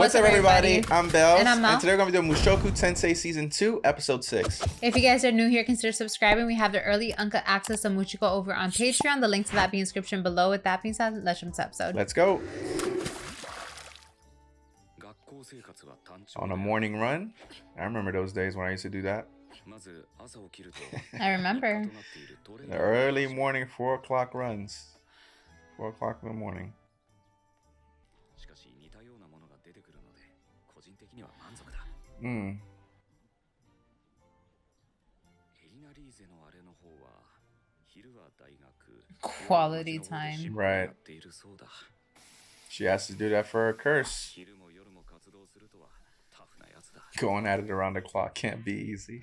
What's up, everybody? I'm Belz. And I'm Mel. And today we're going to be doing Mushoku Tensei Season 2, Episode 6. If you guys are new here, consider subscribing. We have the early Uncut access to Mushoku over on Patreon. The link to that being in the description below. With that being said, let's jump to episode. Let's go. On a morning run. I remember those days when I used to do that. I remember. The early morning 4 o'clock runs. 4 o'clock in the morning. Quality time. Right. She has to do that for her curse. Going at it around the clock can't be easy.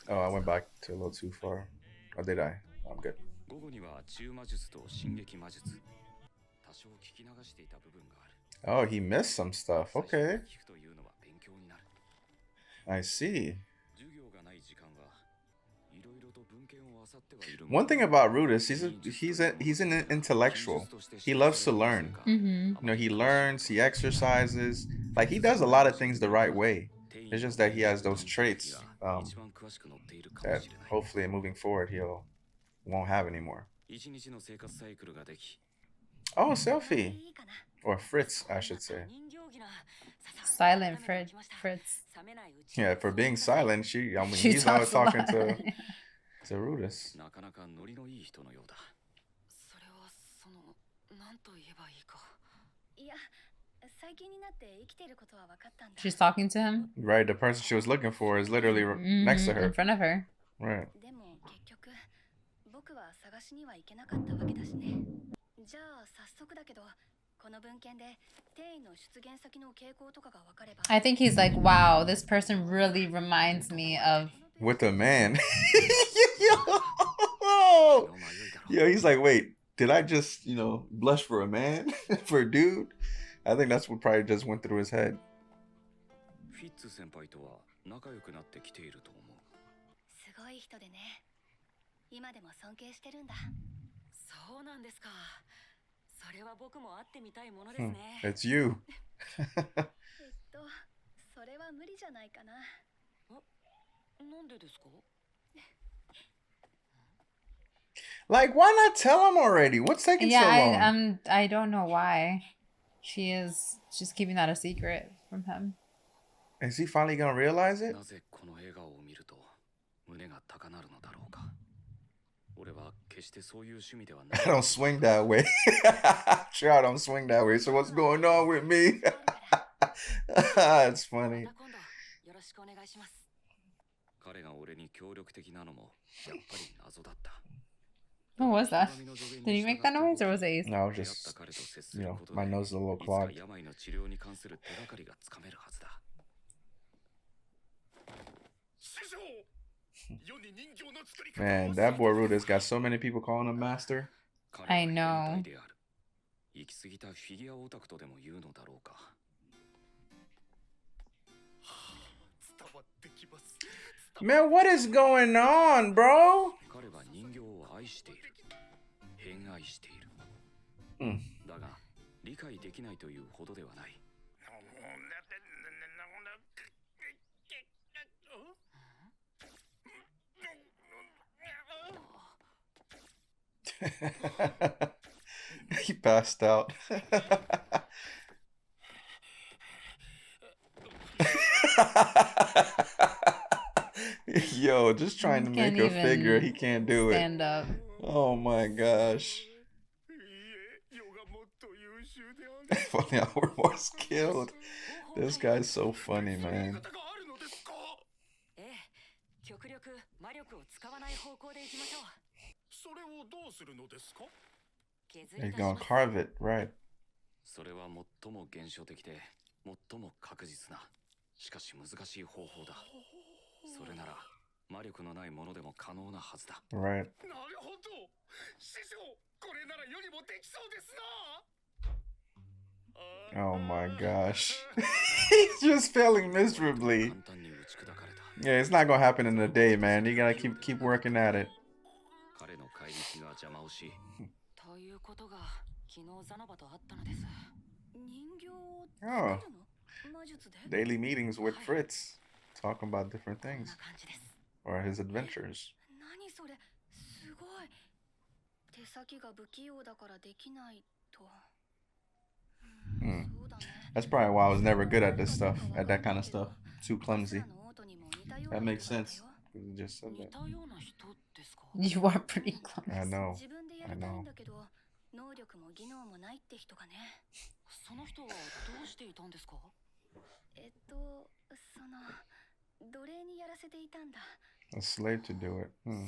Oh, I went back to a little too far. Or did I? I'm good. Oh, he missed some stuff. Okay. I see. One thing about Rudeus, he's an intellectual. He loves to learn. You know, he learns, he exercises. Like, he does a lot of things the right way. It's just that he has those traits that hopefully moving forward won't have anymore. Oh, selfie. Or Fritz, I should say. Silent Fritz. Yeah, for being silent, he's always talking to Rudeus. She's talking to him? Right, the person she was looking for is literally next to her. In front of her. Right. I think he's like, wow, this person really reminds me of... With a man. Yo, he's like, wait, did I just, blush for a man? For a dude? I think that's what probably just went through his head. It's you. Like, why not tell him already? What's taking so long? I don't know why. She's keeping that a secret from him. Is he finally gonna realize it? I don't swing that way. Sure, I don't swing that way. So what's going on with me? It's funny. What was that? Did he make that noise or was it Ace? No, just, my nose is a little clogged. Man, that boy Rudeus got so many people calling him master. I know. Man, what is going on, bro? He passed out. Yo, just trying to make a figure. He can't do it. Stand up. Oh my gosh. Funny how we're more skilled. This guy's so funny, man. He's gonna carve it, right. Right. Oh my gosh. He's just failing miserably. Yeah, it's not gonna happen in a day, man. You gotta keep working at it. Oh, daily meetings with Fritz, talking about different things or his adventures. Hmm. That's probably why I was never good at this stuff, at that kind of stuff. Too clumsy. That makes sense. You just said that. You are pretty close. I know. I know. A slave to do it. Hmm.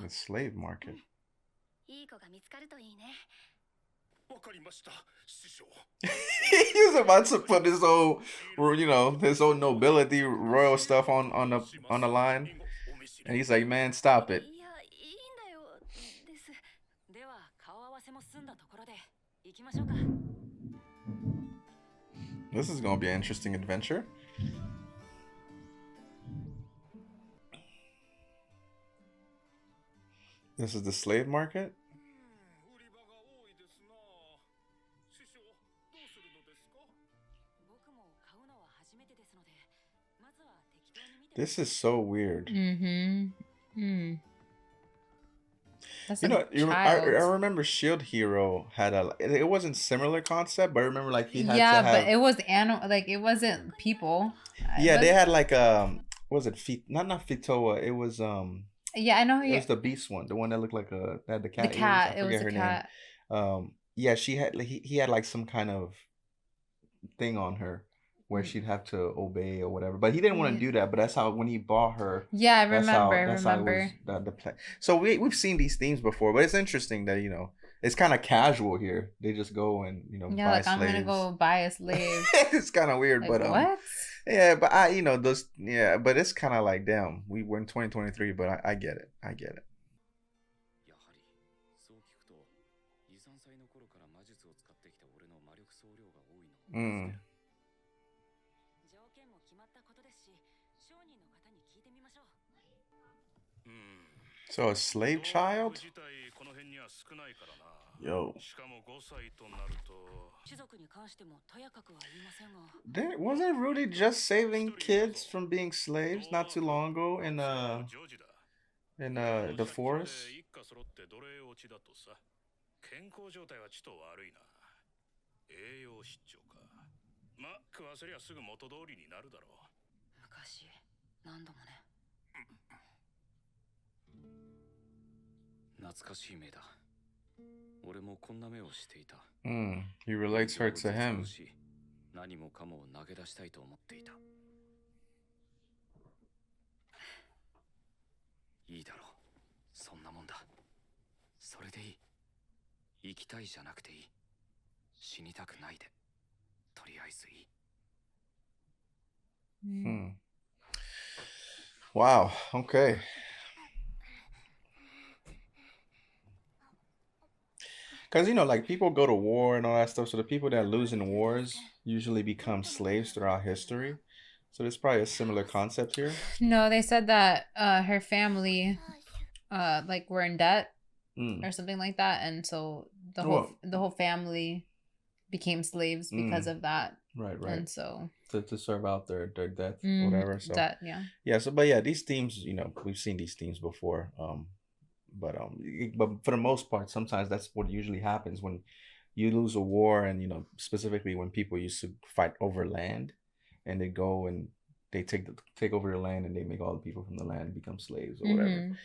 The slave market. He was about to put his old, his old nobility, royal stuff on the line, and he's like, "Man, stop it." This is gonna be an interesting adventure. This is the slave market. This is so weird. Mm-hmm. That's You know, I child. remember Shield Hero had it wasn't similar concept, but I remember like he had to Yeah, but have. it was animal. Like it wasn't people. Yeah, they had like what was it not Fitoa? It was Yeah, I know. it was the beast one, the one that looked like that had the The cat ears. I cat. It was forget a her name. cat. Yeah, she had he had like some kind of thing on her where she'd have to obey or whatever. But he didn't want to do that. But that's how when he bought her. Yeah, I That's remember. how it was the play. So we've seen these themes before, but it's interesting that it's kind of casual here. They just go and Yeah, buy like slaves. I'm gonna go buy a slave. It's kind of weird, Like, but what? yeah, but those but it's kind of like damn, we're in 2023, but I get it. I get it. Mm. So a slave child? Yo. Wasn't Rudy just saving kids from being slaves not too long ago in the forest? He relates her to him. Wow. Okay. Because like people go to war and all that stuff, so the people that lose in wars usually become slaves throughout history. So there's probably a similar concept here. No, they said that her family like were in debt or something like that, and so the whole family became slaves because of that. Right. And so to serve out their death or whatever. So debt, yeah. Yeah, so but yeah, these themes, we've seen these themes before. But for the most part, sometimes that's what usually happens when you lose a war, and specifically when people used to fight over land, and they go and they take over the land, and they make all the people from the land become slaves or whatever.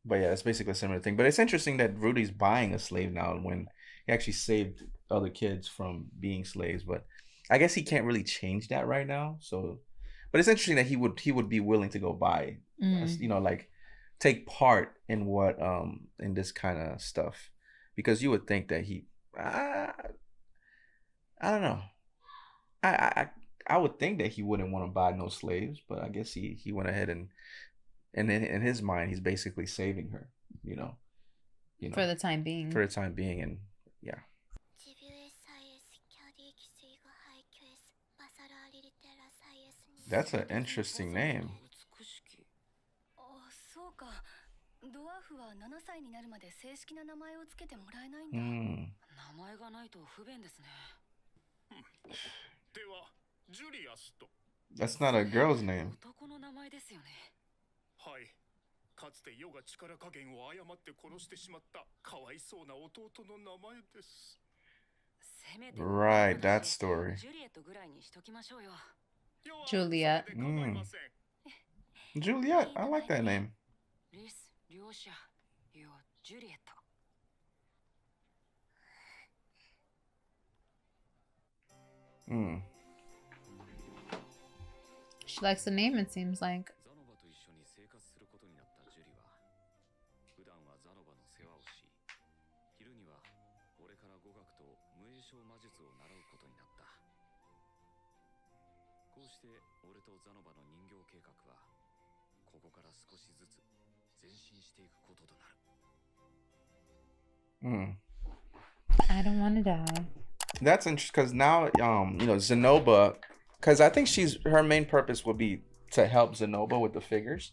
But yeah, it's basically a similar thing. But it's interesting that Rudy's buying a slave now when he actually saved other kids from being slaves. But I guess he can't really change that right now. So, but it's interesting that he would be willing to go buy, like take part in what in this kind of stuff, because you would think that I don't know, I would think that he wouldn't want to buy no slaves, but I guess he went ahead and in his mind he's basically saving her, for the time being. And yeah. That's an interesting name. Hmm. That's not a girl's name. Right, that story. Juliet. Juliet, I like that name. She likes the name, it seems like. I don't want to die. That's interesting because now, Zenoba, because I think her main purpose would be to help Zenoba with the figures,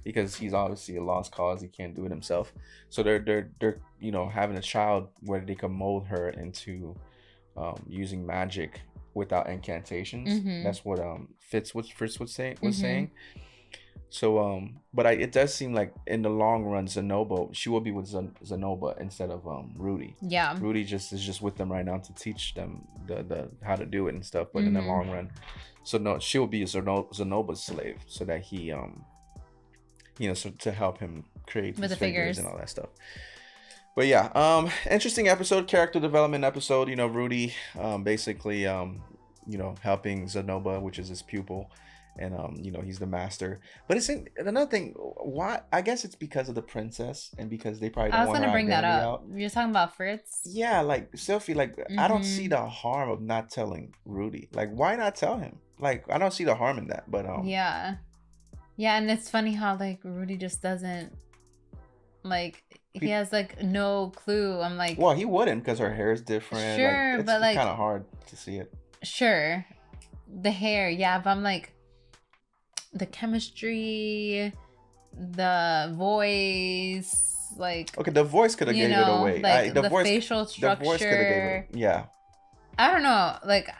because he's obviously a lost cause. He can't do it himself. So they're having a child where they can mold her into using magic without incantations. That's what Fitz was saying. So but it does seem like in the long run, she will be with Zenoba instead of Rudy. Yeah. Rudy is just with them right now to teach them the how to do it and stuff. But in the long run, so no, she will be Zenoba's slave, so that he so to help him create with these the figures and all that stuff. But yeah, interesting episode, character development episode. Rudy basically helping Zenoba, which is his pupil. And he's the master. But it's another thing. Why? I guess it's because of the princess, and because they probably don't want her I was gonna bring that up. out. You're talking about Fritz. Yeah, like Sophie. Like I don't see the harm of not telling Rudy. Like why not tell him? Like I don't see the harm in that. But yeah, and it's funny how like Rudy just doesn't like. He has like no clue. I'm like, well, he wouldn't, because her hair is different. Sure, it's but like kind of hard to see it. Sure, the hair, yeah, but I'm like. The chemistry, the voice, like okay, the voice could have gave it away. Like the facial structure. The voice could have gave it. Yeah. I don't know. Like,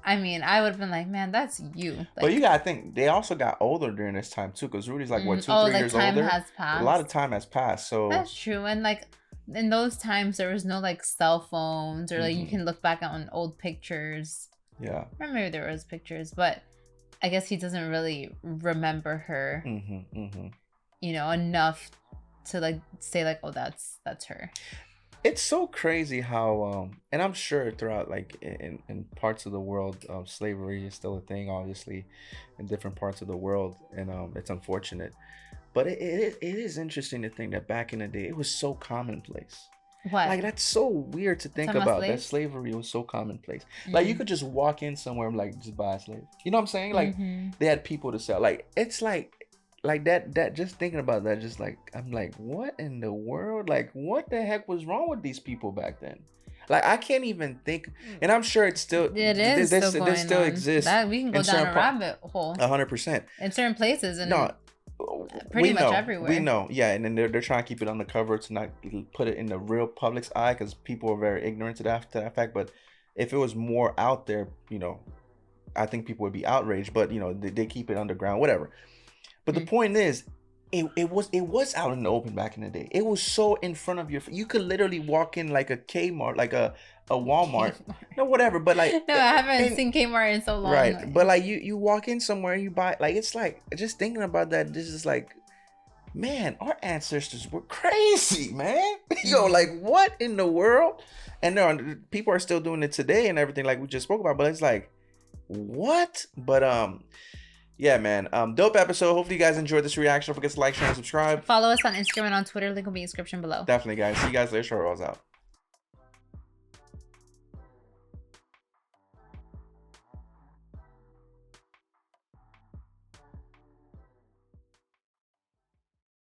I mean, I would have been like, man, that's you. Like, but you gotta think they also got older during this time too, because Rudy's like what 2-3 years time older. Has passed. A lot of time has passed. So that's true, and like in those times there was no like cell phones or like you can look back on old pictures. Yeah. Or maybe there was pictures, but. I guess he doesn't really remember her, enough to like say like, oh, that's her. It's so crazy how, and I'm sure throughout like in parts of the world, slavery is still a thing, obviously, in different parts of the world, and it's unfortunate, but it is interesting to think that back in the day it was so commonplace. What? Like that's so weird to think about. That slavery was so commonplace. Like you could just walk in somewhere and like just buy a slave. You know what I'm saying? Like they had people to sell. Like it's like that. Just thinking about that, just like I'm like, what in the world? Like what the heck was wrong with these people back then? Like I can't even think. And I'm sure it's still this still exists. That we can go down a rabbit hole. 100%. In certain places and. No. Pretty much everywhere. We know, yeah, and then they're trying to keep it undercover to not put it in the real public's eye, because people are very ignorant to that fact. But if it was more out there, I think people would be outraged. But they keep it underground, whatever. But the point is, it was out in the open back in the day. It was so in front of you could literally walk in like a Kmart, like a Walmart, no, whatever. But like, no, I haven't seen Kmart in so long. Right, like. But like you walk in somewhere and you buy, like it's like just thinking about that. This is like, man, our ancestors were crazy, man. Like what in the world? And people are still doing it today and everything, like we just spoke about. But it's like, what? But yeah, man. Dope episode. Hopefully you guys enjoyed this reaction. Don't forget to like, share, and subscribe. Follow us on Instagram and on Twitter. Link will be in the description below. Definitely, guys. See you guys later. Short Rolls out.